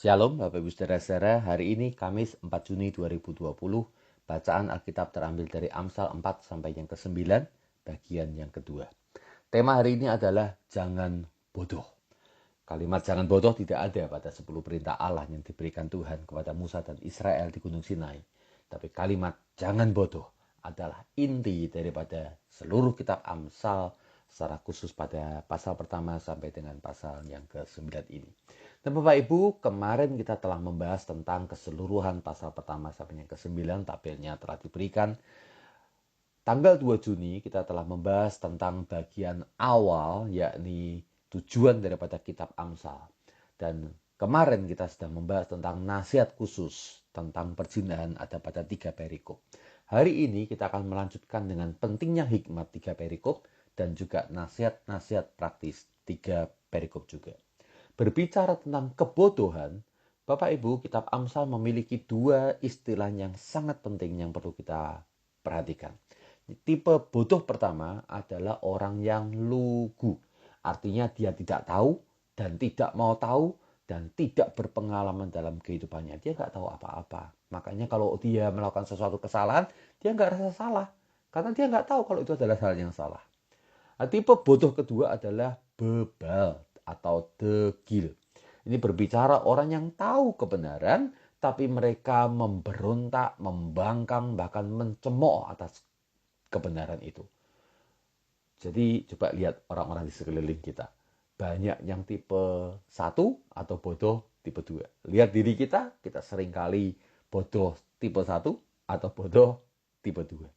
Shalom Bapak Ibu Saudara-saudara, hari ini Kamis 4 Juni 2020, bacaan Alkitab terambil dari Amsal 4 sampai yang ke-9, bagian yang kedua. Tema hari ini adalah jangan bodoh. Kalimat jangan bodoh tidak ada pada 10 perintah Allah yang diberikan Tuhan kepada Musa dan Israel di Gunung Sinai. Tapi kalimat jangan bodoh adalah inti daripada seluruh kitab Amsal, secara khusus pada pasal pertama sampai dengan pasal yang ke-9 ini. Dan Bapak Ibu, kemarin kita telah membahas tentang keseluruhan pasal pertama sampai yang ke-9, tabelnya telah diberikan. Tanggal 2 Juni kita telah membahas tentang bagian awal, yakni tujuan daripada kitab Amsal. Dan kemarin kita sedang membahas tentang nasihat khusus tentang perzinahan ada pada 3 perikop. Hari ini kita akan melanjutkan dengan pentingnya hikmat 3 perikop dan juga nasihat-nasihat praktis 3 perikop juga. Berbicara tentang kebodohan, Bapak Ibu, kitab Amsal memiliki 2 istilah yang sangat penting yang perlu kita perhatikan. Tipe bodoh pertama adalah orang yang lugu. Artinya dia tidak tahu dan tidak mau tahu dan tidak berpengalaman dalam kehidupannya. Dia nggak tahu apa-apa. Makanya kalau dia melakukan sesuatu kesalahan, dia nggak rasa salah. Karena dia nggak tahu kalau itu adalah hal yang salah. Nah, tipe bodoh kedua adalah bebal atau degil. Ini berbicara orang yang tahu kebenaran, tapi mereka memberontak, membangkang, bahkan mencemooh atas kebenaran itu. Jadi coba lihat orang-orang di sekeliling kita. Banyak yang tipe 1 atau bodoh tipe 2. Lihat diri kita seringkali bodoh tipe 1 atau bodoh tipe 2.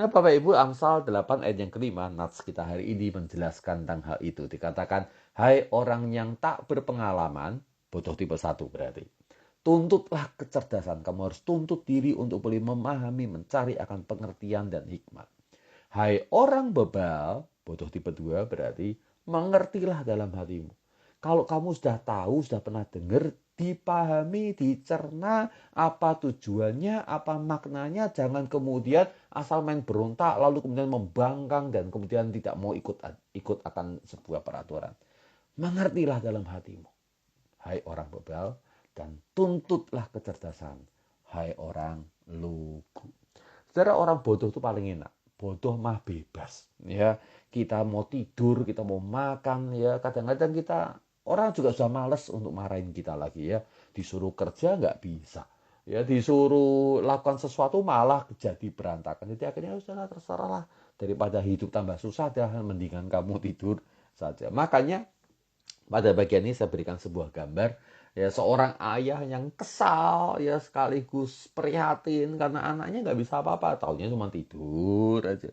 Nah Bapak Ibu, Amsal 8 ayat yang kelima, nats kita hari ini menjelaskan tentang hal itu. Dikatakan, hai orang yang tak berpengalaman, bodoh tipe 1 berarti. Tuntutlah kecerdasan, kamu harus tuntut diri untuk boleh memahami, mencari akan pengertian dan hikmat. Hai orang bebal, bodoh tipe 2 berarti, mengertilah dalam hatimu. Kalau kamu sudah tahu, sudah pernah dengar, dipahami, dicerna apa tujuannya, apa maknanya, jangan kemudian asal main berontak lalu kemudian membangkang dan kemudian tidak mau ikut akan sebuah peraturan. Mengertilah dalam hatimu, hai orang bebal, dan tuntutlah kecerdasan, hai orang lugu. Saudara, orang bodoh itu paling enak. Bodoh mah bebas, ya. Kita mau tidur, kita mau makan, ya. Kadang-kadang kita orang juga sudah males untuk marahin kita lagi, ya. Disuruh kerja nggak bisa, ya. Disuruh lakukan sesuatu malah jadi berantakan. Jadi akhirnya sudah terserah lah, daripada hidup tambah susah, dah mendingan kamu tidur saja. Makanya pada bagian ini saya berikan sebuah gambar, ya, seorang ayah yang kesal, ya, sekaligus prihatin karena anaknya nggak bisa apa-apa, taunya cuma tidur aja.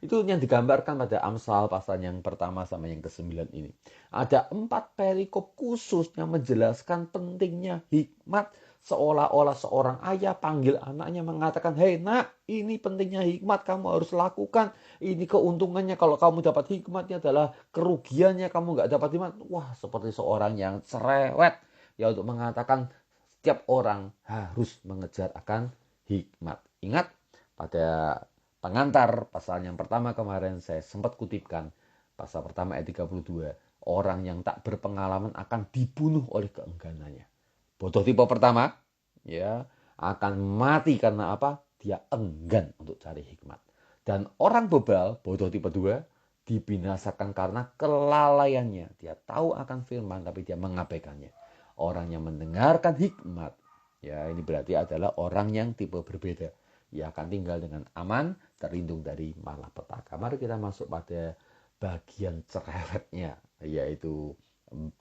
Itu yang digambarkan pada Amsal pasal yang pertama sama yang ke-9 ini. Ada 4 perikop khusus yang menjelaskan pentingnya hikmat, seolah-olah seorang ayah panggil anaknya mengatakan, hei nak, ini pentingnya hikmat, kamu harus lakukan. Ini keuntungannya kalau kamu dapat hikmatnya adalah kerugiannya kamu nggak dapat hikmat. Wah, seperti seorang yang cerewet, ya, untuk mengatakan setiap orang harus mengejar akan hikmat. Ingat, pada pengantar pasal yang pertama kemarin saya sempat kutipkan, pasal pertama ayat 32, orang yang tak berpengalaman akan dibunuh oleh keengganannya. Bodoh tipe pertama, ya, akan mati karena apa? Dia enggan untuk cari hikmat. Dan orang bebal, bodoh tipe 2, dibinasakan karena kelalaiannya. Dia tahu akan firman tapi dia mengabaikannya. Orang yang mendengarkan hikmat, ya, ini berarti adalah orang yang tipe berbeda. Ia akan tinggal dengan aman, terlindung dari malapetaka. Mari kita masuk pada bagian cerewetnya, yaitu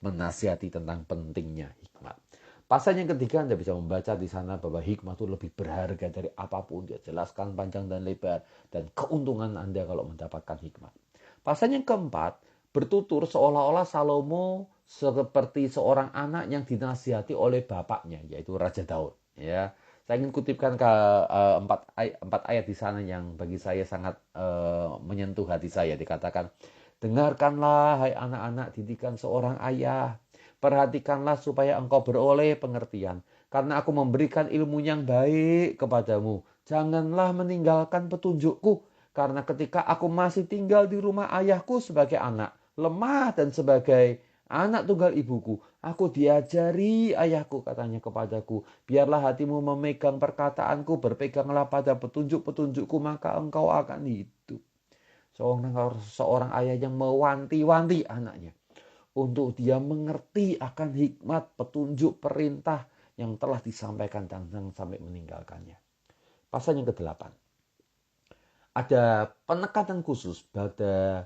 menasihati tentang pentingnya hikmat. Pasal yang ketiga, Anda bisa membaca di sana bahwa hikmat itu lebih berharga dari apapun. Dia jelaskan panjang dan lebar dan keuntungan Anda kalau mendapatkan hikmat. Pasal yang keempat, bertutur seolah-olah Salomo seperti seorang anak yang dinasihati oleh bapaknya, yaitu Raja Daud. Ya, saya ingin kutipkan ke empat ayat di sana yang bagi saya sangat menyentuh hati saya. Dikatakan, dengarkanlah hai anak-anak didikan seorang ayah. Perhatikanlah supaya engkau beroleh pengertian. Karena aku memberikan ilmu yang baik kepadamu. Janganlah meninggalkan petunjukku. Karena ketika aku masih tinggal di rumah ayahku sebagai anak, lemah dan sebagai anak tunggal ibuku, Aku diajari ayahku, katanya kepadaku, biarlah hatimu memegang perkataanku, berpeganglah pada petunjuk-petunjukku, maka engkau akan hidup. Seorang ayah yang mewanti-wanti anaknya untuk dia mengerti akan hikmat, petunjuk, perintah yang telah disampaikan dan sampai meninggalkannya. Pasal yang ke-8. Ada penekanan khusus pada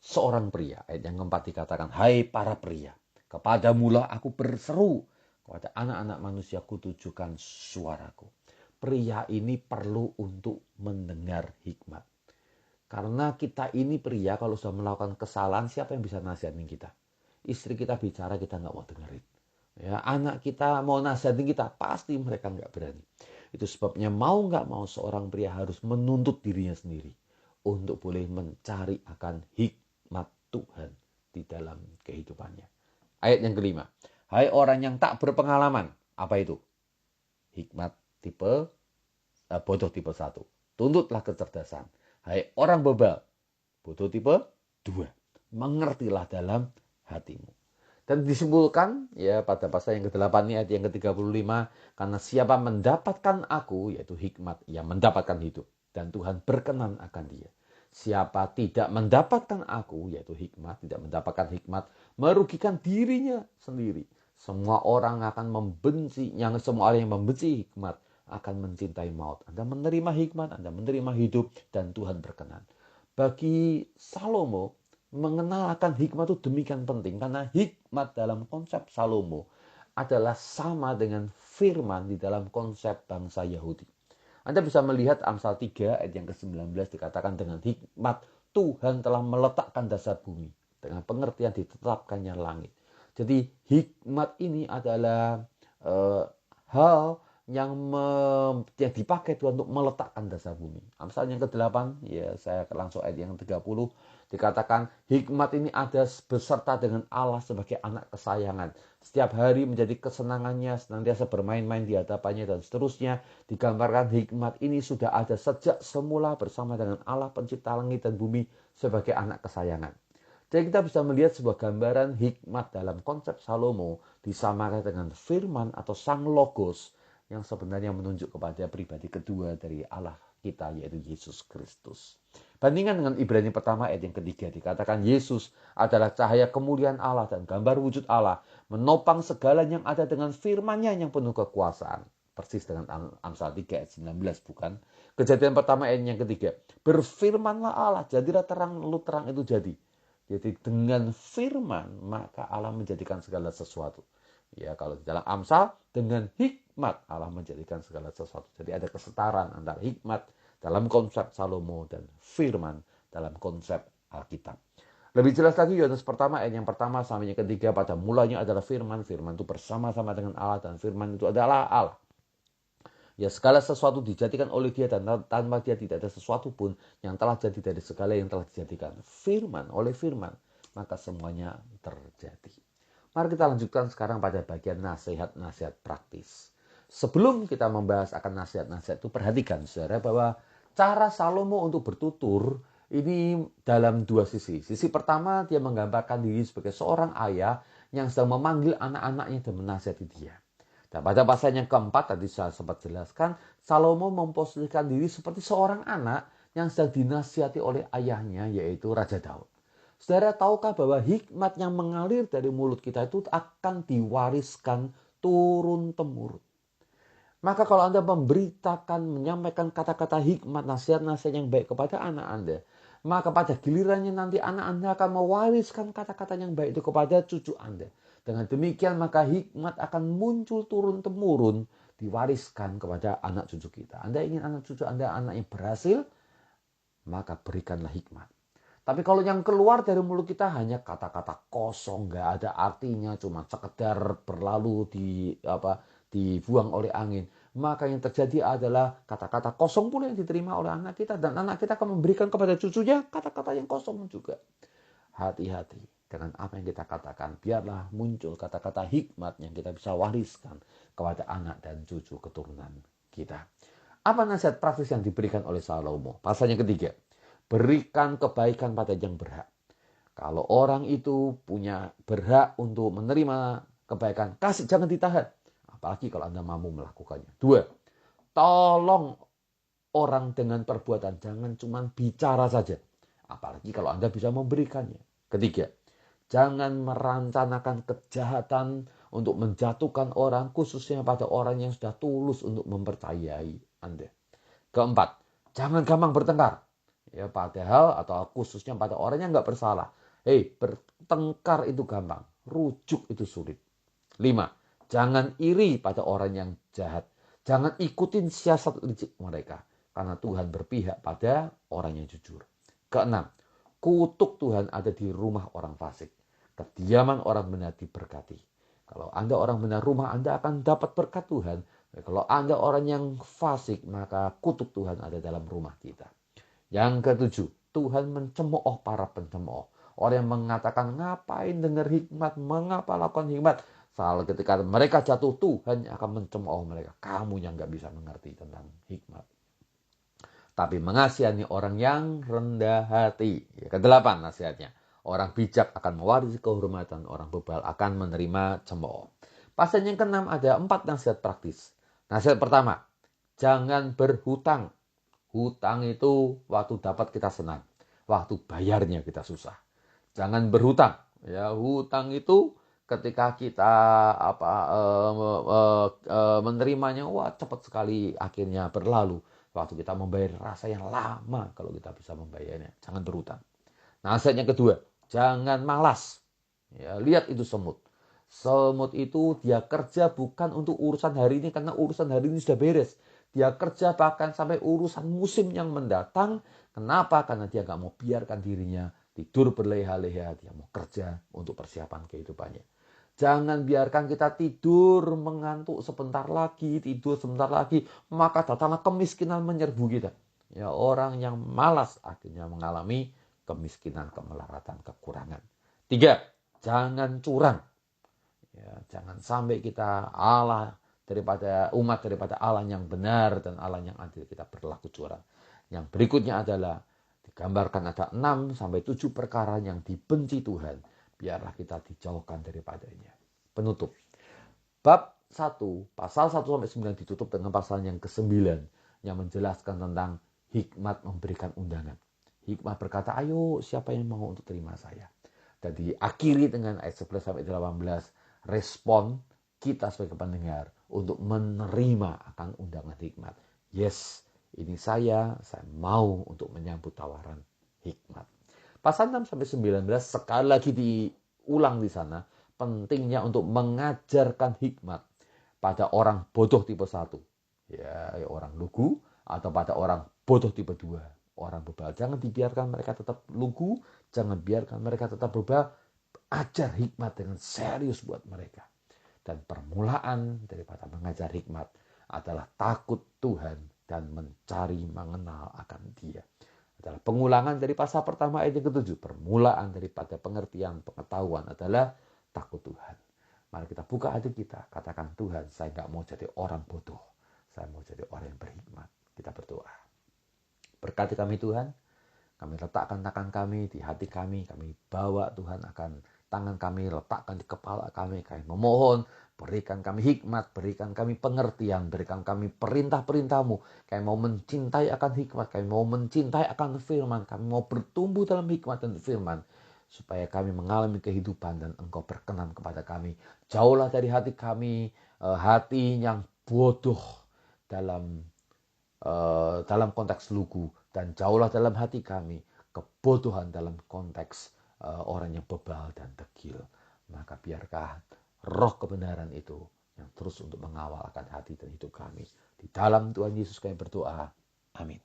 seorang pria. Ayat yang keempat dikatakan, hai para pria, kepadamulah aku berseru, kepada anak-anak manusia kutujukan suaraku. Pria ini perlu untuk mendengar hikmat. Karena kita ini pria, kalau sudah melakukan kesalahan, siapa yang bisa nasihatin kita? Istri kita bicara, kita nggak mau dengerin. Ya, anak kita mau nasihatin kita, pasti mereka nggak berani. Itu sebabnya mau nggak mau seorang pria harus menuntut dirinya sendiri untuk boleh mencari akan hikmat Tuhan di dalam kehidupannya. Ayat yang kelima. Hai orang yang tak berpengalaman. Apa itu? Hikmat tipe bodoh tipe 1. Tuntutlah kecerdasan. Hai orang bebal. Bodoh tipe 2. Mengertilah dalam hatimu. Dan disimpulkan ya pada pasal yang ke-8 ini ayat yang ke-35, karena siapa mendapatkan aku, yaitu hikmat, ia mendapatkan hidup, dan Tuhan berkenan akan dia. Siapa tidak mendapatkan aku, yaitu hikmat, tidak mendapatkan hikmat, merugikan dirinya sendiri. Semua orang akan membenci, semua orang yang membenci hikmat akan mencintai maut. Anda menerima hikmat, Anda menerima hidup, dan Tuhan berkenan. Bagi Salomo, mengenal akan hikmat itu demikian penting, karena hikmat dalam konsep Salomo adalah sama dengan firman di dalam konsep bangsa Yahudi. Anda bisa melihat Amsal 3 ayat yang ke-19 dikatakan, dengan hikmat Tuhan telah meletakkan dasar bumi, dengan pengertian ditetapkannya langit. Jadi hikmat ini adalah hal yang dipakai Tuhan untuk meletakkan dasar bumi. Amsal yang ke-8, ya saya langsung ayat yang 30, dikatakan hikmat ini ada beserta dengan Allah sebagai anak kesayangan. Setiap hari menjadi kesenangannya, senantiasa bermain-main di hadapannya dan seterusnya. Digambarkan hikmat ini sudah ada sejak semula bersama dengan Allah pencipta langit dan bumi sebagai anak kesayangan. Jadi kita bisa melihat sebuah gambaran hikmat dalam konsep Salomo disamakan dengan firman atau sang logos yang sebenarnya menunjuk kepada pribadi kedua dari Allah kita, yaitu Yesus Kristus. Bandingkan dengan Ibrani pertama ayat yang ketiga, dikatakan Yesus adalah cahaya kemuliaan Allah dan gambar wujud Allah, menopang segala yang ada dengan firman-Nya yang penuh kekuasaan. Persis dengan Amsal 3 ayat 19, bukan? Kejadian pertama ayat yang ketiga, berfirmanlah Allah, jadilah terang, lalu terang itu jadi. Jadi dengan firman maka Allah menjadikan segala sesuatu. Ya, kalau di dalam Amsal, dengan hikmat Allah menjadikan segala sesuatu. Jadi ada kesetaraan antara hikmat dalam konsep Salomo dan firman dalam konsep Alkitab. Lebih jelas lagi Yohanes pertama ayat yang pertama sampai yang ketiga, pada mulanya adalah firman, firman itu bersama-sama dengan Allah dan firman itu adalah Allah. Ya, segala sesuatu dijadikan oleh dia dan tanpa dia tidak ada sesuatu pun yang telah jadi dari segala yang telah dijadikan. Firman, oleh firman, maka semuanya terjadi. Mari kita lanjutkan sekarang pada bagian nasihat-nasihat praktis. Sebelum kita membahas akan nasihat-nasihat itu, perhatikan saudara bahwa cara Salomo untuk bertutur ini dalam dua sisi. Sisi pertama, dia menggambarkan diri sebagai seorang ayah yang sedang memanggil anak-anaknya dan menasihati dia. Dan pada pasal yang keempat, tadi saya sempat jelaskan, Salomo memposisikan diri seperti seorang anak yang sedang dinasihati oleh ayahnya, yaitu Raja Daud. Saudara, tahukah bahwa hikmat yang mengalir dari mulut kita itu akan diwariskan turun-temurun? Maka kalau Anda memberitakan, menyampaikan kata-kata hikmat, nasihat-nasihat yang baik kepada anak Anda, maka pada gilirannya nanti anak Anda akan mewariskan kata-kata yang baik itu kepada cucu Anda. Dengan demikian maka hikmat akan muncul turun-temurun, diwariskan kepada anak cucu kita. Anda ingin anak cucu Anda anak yang berhasil, maka berikanlah hikmat. Tapi kalau yang keluar dari mulut kita hanya kata-kata kosong, nggak ada artinya, cuma sekedar berlalu dibuang oleh angin, maka yang terjadi adalah kata-kata kosong pula yang diterima oleh anak kita, dan anak kita akan memberikan kepada cucunya kata-kata yang kosong juga. Hati-hati dengan apa yang kita katakan, biarlah muncul kata-kata hikmat yang kita bisa wariskan kepada anak dan cucu keturunan kita. Apa nasihat praktis yang diberikan oleh Salomo? Pasal yang ketiga, berikan kebaikan pada yang berhak. Kalau orang itu punya berhak untuk menerima kebaikan, kasih, jangan ditahan. Apalagi kalau Anda mampu melakukannya. 2, tolong orang dengan perbuatan, jangan cuma bicara saja. Apalagi kalau Anda bisa memberikannya. 3, jangan merancanakan kejahatan untuk menjatuhkan orang, khususnya pada orang yang sudah tulus untuk mempercayai Anda. 4, jangan gampang bertengkar. Ya, padahal atau khususnya pada orang yang nggak bersalah. Bertengkar itu gampang, rujuk itu sulit. 5, jangan iri pada orang yang jahat. Jangan ikutin siasat licik mereka. Karena Tuhan berpihak pada orang yang jujur. 6, kutuk Tuhan ada di rumah orang fasik. Kediaman orang benar diberkati. Kalau Anda orang benar, rumah Anda akan dapat berkat Tuhan. Kalau Anda orang yang fasik, maka kutuk Tuhan ada dalam rumah kita. Yang ke-7, Tuhan mencemooh para pencemooh. Orang yang mengatakan, ngapain dengar hikmat, mengapa lakukan hikmat. Salah, ketika mereka jatuh, Tuhan akan mencemooh mereka. Kamu yang gak bisa mengerti tentang hikmat. Tapi mengasihani orang yang rendah hati. Ke-8 nasihatnya. Orang bijak akan mewarisi kehormatan, orang bebal akan menerima cemooh. Pasal yang ke-6 ada 4 nasihat praktis. Nasihat pertama, jangan berhutang. Hutang itu waktu dapat kita senang, waktu bayarnya kita susah. Jangan berhutang. Ya, hutang itu ketika kita menerimanya, wah cepat sekali akhirnya berlalu. Waktu kita membayar rasa yang lama kalau kita bisa membayarnya. Jangan berhutang. Nasihatnya kedua, jangan malas. Ya, lihat itu semut. Semut itu dia kerja bukan untuk urusan hari ini karena urusan hari ini sudah beres. Dia kerja bahkan sampai urusan musim yang mendatang. Kenapa? Karena dia gak mau biarkan dirinya tidur berleha-leha. Dia mau kerja untuk persiapan kehidupannya. Jangan biarkan kita tidur mengantuk sebentar lagi, tidur sebentar lagi. Maka datanglah kemiskinan menyerbu kita. Ya, orang yang malas akhirnya mengalami kemiskinan, kemelaratan, kekurangan. 3, jangan curang. Ya, jangan sampai kita umat daripada Allah yang benar dan Allah yang adil, kita berlaku curang. Yang berikutnya adalah digambarkan ada 6 sampai 7 perkara yang dibenci Tuhan. Biarlah kita dijauhkan daripadanya. Penutup. Bab 1, pasal 1 sampai 9 ditutup dengan pasal yang ke-9 yang menjelaskan tentang hikmat memberikan undangan. Hikmat berkata, ayo siapa yang mau untuk terima saya. Dan diakhiri dengan ayat 11 sampai 18, respon kita sebagai pendengar untuk menerima akan undangan hikmat. Yes, ini saya mau untuk menyambut tawaran hikmat. Pasal 6 sampai 19 sekali lagi diulang di sana, pentingnya untuk mengajarkan hikmat pada orang bodoh tipe 1. Ya, orang lugu atau pada orang bodoh tipe 2. Orang bebal. Jangan dibiarkan mereka tetap lugu, jangan biarkan mereka tetap bebal. Ajar hikmat dengan serius buat mereka. Dan permulaan daripada mengajar hikmat adalah takut Tuhan dan mencari mengenal akan Dia. Adalah pengulangan dari pasal pertama ayat yang ke-7. Permulaan daripada pengertian pengetahuan adalah takut Tuhan. Mari kita buka hati kita, katakan, Tuhan, saya gak mau jadi orang bodoh. Saya mau jadi orang yang berhikmat. Kita berdoa. Berkati kami Tuhan, kami letakkan tangan kami di hati kami bawa Tuhan akan tangan kami, letakkan di kepala kami memohon, berikan kami hikmat, berikan kami pengertian, berikan kami perintah-perintah-Mu. Kami mau mencintai akan hikmat, kami mau mencintai akan firman, kami mau bertumbuh dalam hikmat dan firman, supaya kami mengalami kehidupan dan Engkau berkenan kepada kami. Jauhlah dari hati kami, hati yang bodoh dalam konteks lugu, dan jauhlah dalam hati kami kebodohan dalam konteks orang yang bebal dan degil. Maka biarkah roh kebenaran itu yang terus untuk mengawal akan hati dan hidup kami. Di dalam Tuhan Yesus kami berdoa. Amin.